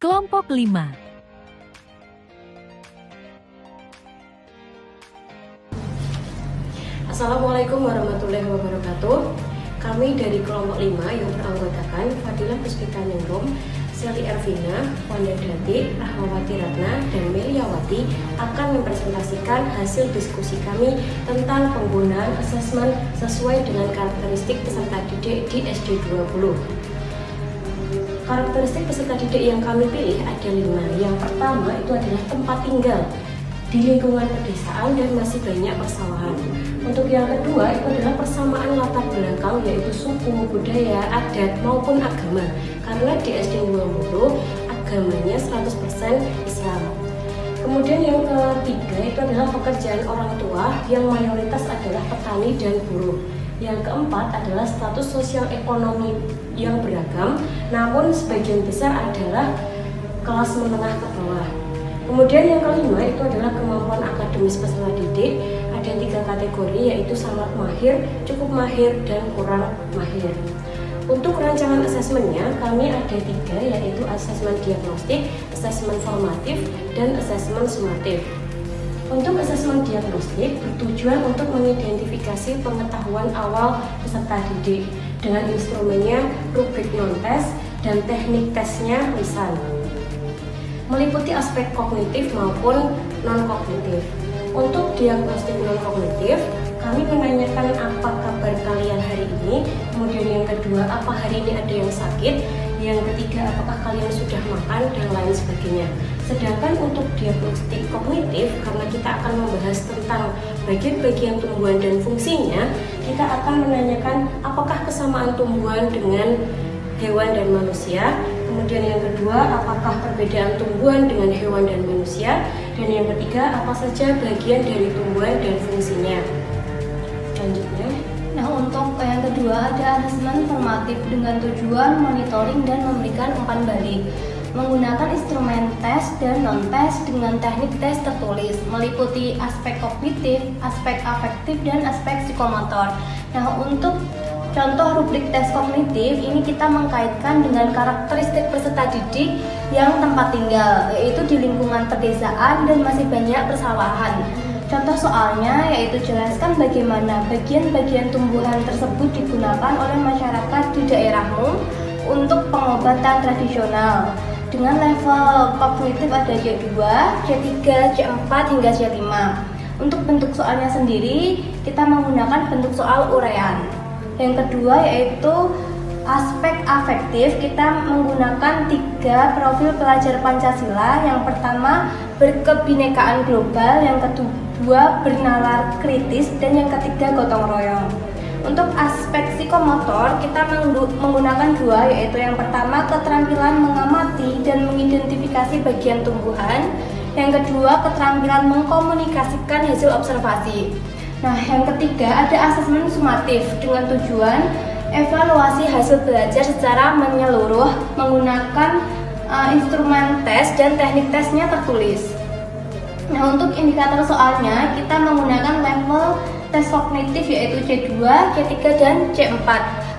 Kelompok 5. Assalamualaikum warahmatullahi wabarakatuh. Kami dari kelompok 5 yang beranggotakan Fadilah Puspita Ningrum, Sally Ervina, Wanda Dati, Rahmawati Ratna, dan Meliawati akan mempresentasikan hasil diskusi kami tentang penggunaan asesmen sesuai dengan karakteristik peserta didik di SD 20. Karakteristik peserta didik yang kami pilih ada 5. Yang pertama itu adalah tempat tinggal di lingkungan pedesaan dan masih banyak persawahan. Untuk yang kedua itu adalah persamaan latar belakang, yaitu suku, budaya, adat maupun agama. Karena di SD 20 agamanya 100% Islam. Kemudian yang ketiga itu adalah pekerjaan orang tua yang mayoritas adalah petani dan buruh. Yang keempat adalah status sosial ekonomi yang beragam, namun sebagian besar adalah kelas menengah ke bawah. Kemudian yang kelima itu adalah kemampuan akademis peserta didik. Ada 3 kategori, yaitu sangat mahir, cukup mahir, dan kurang mahir. Untuk rancangan asesmennya kami ada 3, yaitu asesmen diagnostik, asesmen formatif, dan asesmen sumatif. Untuk asesmen diagnostik bertujuan untuk mengidentifikasi pengetahuan awal peserta didik dengan instrumennya rubrik non-tes dan teknik tesnya lisan, meliputi aspek kognitif maupun non-kognitif. Untuk diagnostik non-kognitif, kami menanyakan apa kabar kalian hari ini, kemudian yang kedua, apa hari ini ada yang sakit, yang ketiga, apakah kalian sudah makan, dan lain sebagainya. Sedangkan untuk diagnostik kognitif, karena kita akan membahas tentang bagian-bagian tumbuhan dan fungsinya, kita akan menanyakan apakah kesamaan tumbuhan dengan hewan dan manusia. Kemudian yang kedua, apakah perbedaan tumbuhan dengan hewan dan manusia. Dan yang ketiga, apa saja bagian dari tumbuhan dan fungsinya. Selanjutnya, nah untuk yang kedua ada asesmen formatif dengan tujuan monitoring dan memberikan umpan balik menggunakan instrumen tes dan non-tes dengan teknik tes tertulis, meliputi aspek kognitif, aspek afektif, dan aspek psikomotor. Nah untuk contoh rubrik tes kognitif ini kita mengkaitkan dengan karakteristik peserta didik yang tempat tinggal, yaitu di lingkungan pedesaan dan masih banyak persawahan. Contoh soalnya yaitu jelaskan bagaimana bagian-bagian tumbuhan tersebut digunakan oleh masyarakat di daerahmu untuk pengobatan tradisional. Dengan level kognitif ada C2, C3, C4 hingga C5. Untuk bentuk soalnya sendiri kita menggunakan bentuk soal uraian. Yang kedua yaitu aspek afektif, kita menggunakan 3 profil pelajar Pancasila. Yang pertama berkebinekaan global, yang kedua bernalar kritis, dan yang ketiga gotong royong. Untuk aspek psikomotor kita menggunakan 2, yaitu yang pertama keterampilan mengamati dan mengidentifikasi bagian tumbuhan, yang kedua keterampilan mengkomunikasikan hasil observasi. Nah, yang ketiga ada asesmen sumatif dengan tujuan evaluasi hasil belajar secara menyeluruh menggunakan instrumen tes dan teknik tesnya tertulis. Nah, untuk indikator soalnya kita menggunakan level tes kognitif yaitu C2, C3, dan C4.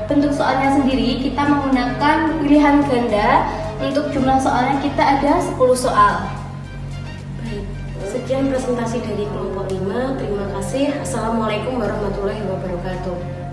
Bentuk soalnya sendiri kita menggunakan pilihan ganda. Untuk jumlah soalnya kita ada 10 soal. Sekian presentasi dari kelompok 5. Terima kasih. Assalamualaikum warahmatullahi wabarakatuh.